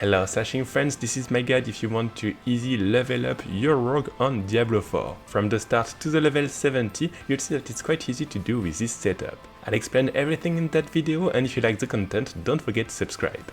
Hello slashing friends, this is my guide if you want to easy level up your rogue on Diablo 4. From the start to the level 70, you'll see that it's quite easy to do with this setup. I'll explain everything in that video, and if you like the content, don't forget to subscribe.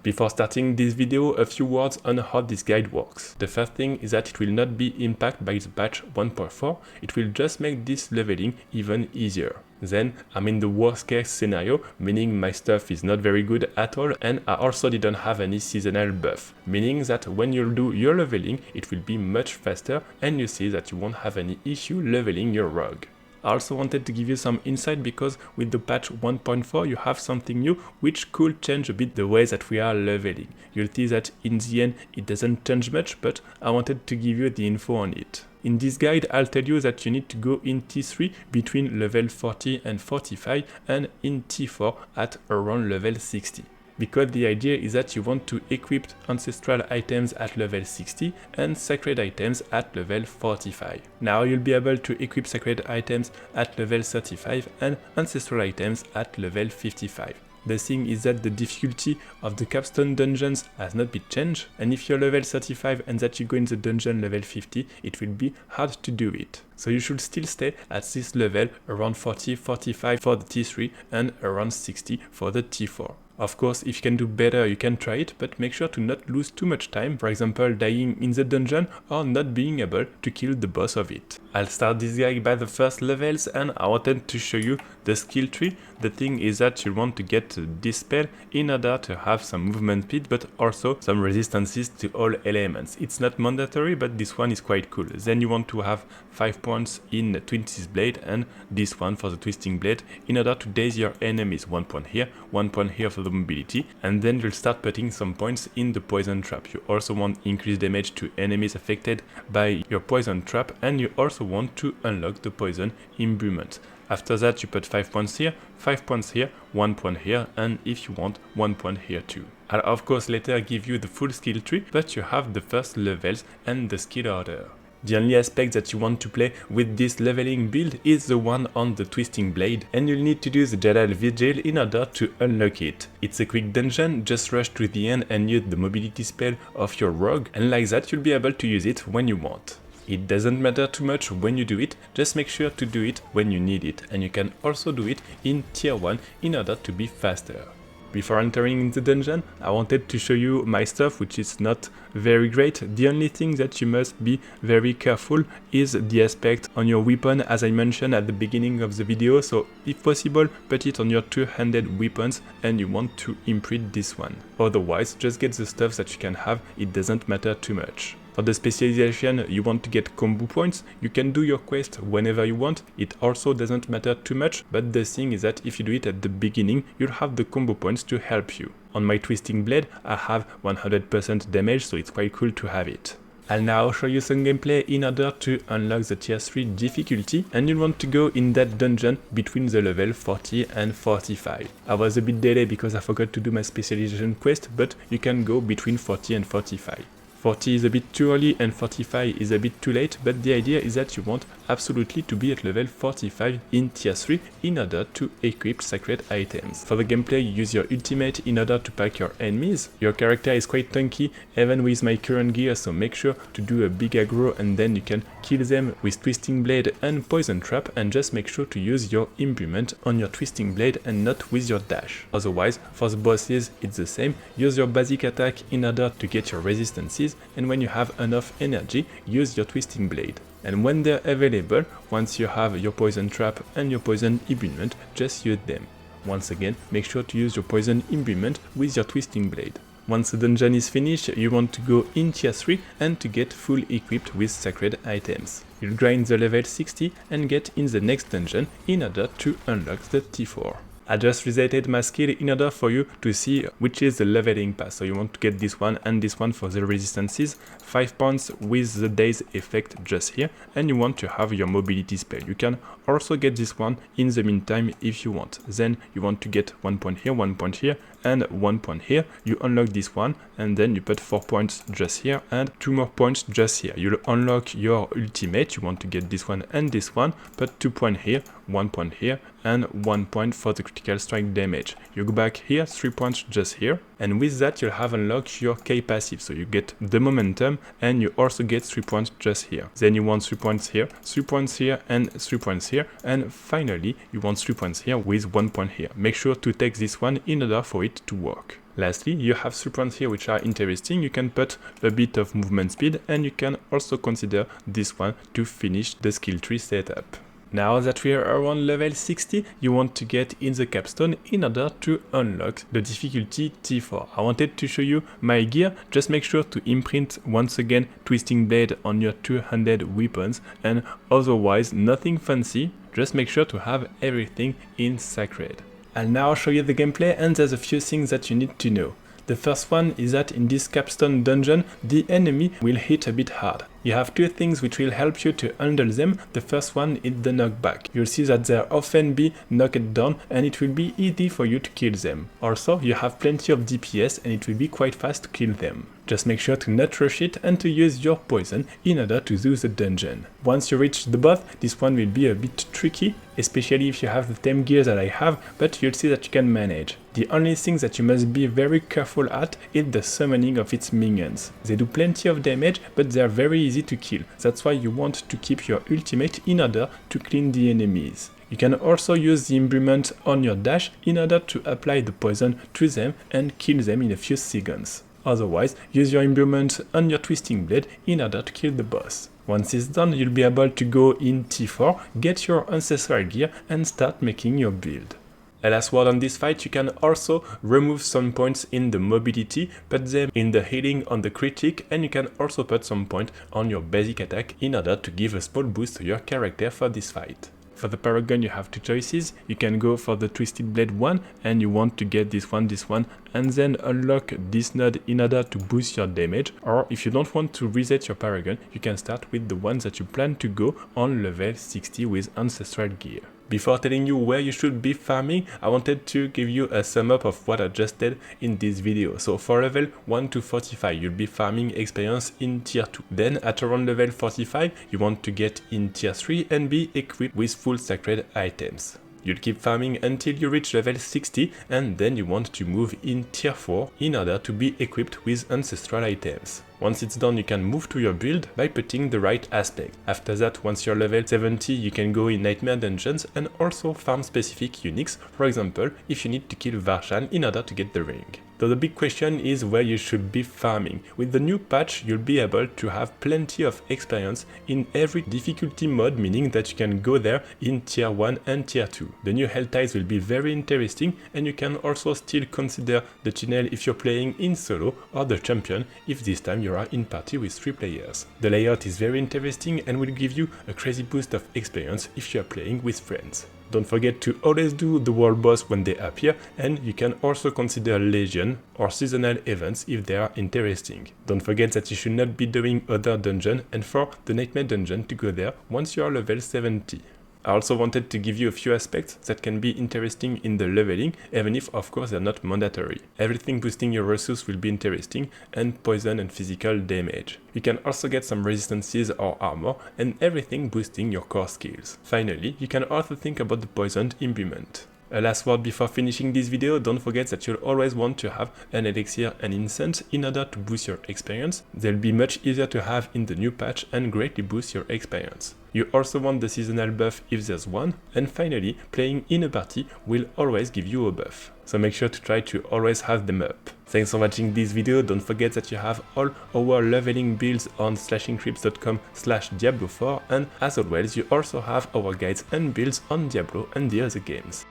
Before starting this video, a few words on how this guide works. The first thing is that it will not be impacted by the patch 1.4, it will just make this leveling even easier. Then, I'm in the worst case scenario, meaning my stuff is not very good at all, and I also didn't have any seasonal buff, meaning that when you do your leveling, it will be much faster, and you see that you won't have any issue leveling your rogue. I also wanted to give you some insight because with the patch 1.4 you have something new which could change a bit the way that we are leveling. You'll see that in the end it doesn't change much, but I wanted to give you the info on it. In this guide I'll tell you that you need to go in T3 between level 40 and 45 and in T4 at around level 60. Because the idea is that you want to equip ancestral items at level 60 and sacred items at level 45. Now you'll be able to equip sacred items at level 35 and ancestral items at level 55. The thing is that the difficulty of the capstone dungeons has not been changed, and if you're level 35 and that you go in the dungeon level 50, it will be hard to do it. So you should still stay at this level around 40-45 for the T3 and around 60 for the T4. Of course, if you can do better, you can try it, but make sure to not lose too much time, for example dying in the dungeon or not being able to kill the boss of it. I'll start this guide by the first levels, and I wanted to show you the skill tree. The thing is that you want to get this spell in order to have some movement speed, but also some resistances to all elements. It's not mandatory, but this one is quite cool. Then you want to have 5 points in Twisted Blade and this one for the Twisting Blade in order to daze your enemies. 1 point here, 1 point here for the mobility, and then you'll start putting some points in the poison trap. You also want increased damage to enemies affected by your poison trap, and you also want to unlock the poison imbuement. After that you put 5 points here, 5 points here, 1 point here, and if you want 1 point here too. I'll of course later give you the full skill tree, but you have the first levels and the skill order. The only aspect that you want to play with this leveling build is the one on the Twisting Blade, and you'll need to do the Jedi Vigil in order to unlock it. It's a quick dungeon, just rush to the end and use the mobility spell of your rogue, and like that you'll be able to use it when you want. It doesn't matter too much when you do it, just make sure to do it when you need it, and you can also do it in tier 1 in order to be faster. Before entering the dungeon, I wanted to show you my stuff, which is not very great. The only thing that you must be very careful is the aspect on your weapon, as I mentioned at the beginning of the video. So if possible, put it on your two-handed weapons, and you want to imprint this one. Otherwise, just get the stuff that you can have, it doesn't matter too much. For the specialization, you want to get combo points. You can do your quest whenever you want. It also doesn't matter too much, but the thing is that if you do it at the beginning, you'll have the combo points to help you. On my Twisting Blade, I have 100% damage, so it's quite cool to have it. I'll now show you some gameplay in order to unlock the tier 3 difficulty, and you'll want to go in that dungeon between the level 40 and 45. I was a bit delayed because I forgot to do my specialization quest, but you can go between 40 and 45. 40 is a bit too early and 45 is a bit too late, but the idea is that you want absolutely to be at level 45 in tier 3 in order to equip sacred items. For the gameplay, you use your ultimate in order to pack your enemies. Your character is quite tanky even with my current gear, so make sure to do a big aggro, and then you can kill them with Twisting Blade and Poison Trap, and just make sure to use your implement on your Twisting Blade and not with your dash. Otherwise, for the bosses it's the same. Use your basic attack in order to get your resistances, and when you have enough energy, use your Twisting Blade. And when they're available, once you have your Poison Trap and your Poison Imbuement, just use them. Once again, make sure to use your Poison Imbuement with your Twisting Blade. Once the dungeon is finished, you want to go in tier 3 and to get full equipped with sacred items. You'll grind the level 60 and get in the next dungeon in order to unlock the T4. I just resetted my skill in order for you to see which is the leveling path. So you want to get this one and this one for the resistances, 5 points with the daze effect just here, and you want to have your mobility spell. You can also get this one in the meantime if you want. Then you want to get 1 point here, 1 point here, and 1 point here, you unlock this one, and then you put 4 points just here and 2 more points just here. You'll unlock your ultimate, you want to get this one and this one, put 2 points here, 1 point here, and 1 point for the critical strike damage. You go back here, 3 points just here, and with that you'll have unlocked your K passive, so you get the momentum and you also get 3 points just here. Then you want 3 points here, 3 points here, and 3 points here, and finally you want 3 points here with 1 point here. Make sure to take this one in order for it to work. Lastly, you have 3 points here which are interesting. You can put a bit of movement speed, and you can also consider this one to finish the skill tree setup. Now that we are around level 60, you want to get in the capstone in order to unlock the difficulty T4. I wanted to show you my gear. Just make sure to imprint once again Twisting Blade on your two-handed weapons, and otherwise nothing fancy. Just make sure to have everything in Sacred. I'll now show you the gameplay, and there's a few things that you need to know. The first one is that in this capstone dungeon, the enemy will hit a bit hard. You have two things which will help you to handle them. The first one is the knockback. You'll see that they'll often be knocked down, and it will be easy for you to kill them. Also, you have plenty of DPS, and it will be quite fast to kill them. Just make sure to not rush it and to use your poison in order to do the dungeon. Once you reach the boss, this one will be a bit tricky, especially if you have the same gear that I have, but you'll see that you can manage. The only thing that you must be very careful at is the summoning of its minions. They do plenty of damage, but they are very easy to kill. That's why you want to keep your ultimate in order to clean the enemies. You can also use the imbuement on your dash in order to apply the poison to them and kill them in a few seconds. Otherwise, use your imbuement on your Twisting Blade in order to kill the boss. Once it's done, you'll be able to go in T4, get your ancestral gear, and start making your build. A last word on this fight, you can also remove some points in the mobility, put them in the healing on the critic, and you can also put some points on your basic attack in order to give a small boost to your character for this fight. For the Paragon, you have two choices. You can go for the Twisted Blade one, and you want to get this one, and then unlock this node in order to boost your damage. Or if you don't want to reset your Paragon, you can start with the ones that you plan to go on level 60 with Ancestral Gear. Before telling you where you should be farming, I wanted to give you a sum up of what I just did in this video. So for level 1 to 45, you'll be farming experience in tier 2. Then at around level 45, you want to get in tier 3 and be equipped with full sacred items. You'll keep farming until you reach level 60, and then you want to move in tier 4 in order to be equipped with ancestral items. Once it's done, you can move to your build by putting the right aspect. After that, once you're level 70, you can go in nightmare dungeons and also farm specific uniques, for example, if you need to kill Varshan in order to get the ring. So the big question is where you should be farming. With the new patch, you'll be able to have plenty of experience in every difficulty mode, meaning that you can go there in tier 1 and tier 2. The new hell ties will be very interesting, and you can also still consider the channel if you're playing in solo, or the champion if this time you are in party with 3 players. The layout is very interesting and will give you a crazy boost of experience if you are playing with friends. Don't forget to always do the world boss when they appear, and you can also consider Legion or seasonal events if they are interesting. Don't forget that you should not be doing other dungeon, and for the nightmare dungeon to go there once you are level 70. I also wanted to give you a few aspects that can be interesting in the leveling, even if of course they're not mandatory. Everything boosting your resource will be interesting, and poison and physical damage. You can also get some resistances or armor, and everything boosting your core skills. Finally, you can also think about the poisoned imbuement. A last word before finishing this video, don't forget that you'll always want to have an elixir and incense in order to boost your experience. They'll be much easier to have in the new patch and greatly boost your experience. You also want the seasonal buff if there's one, and finally, playing in a party will always give you a buff. So make sure to try to always have them up. Thanks for watching this video. Don't forget that you have all our leveling builds on slashingcreeps.com/Diablo4, and as always you also have our guides and builds on Diablo and the other games.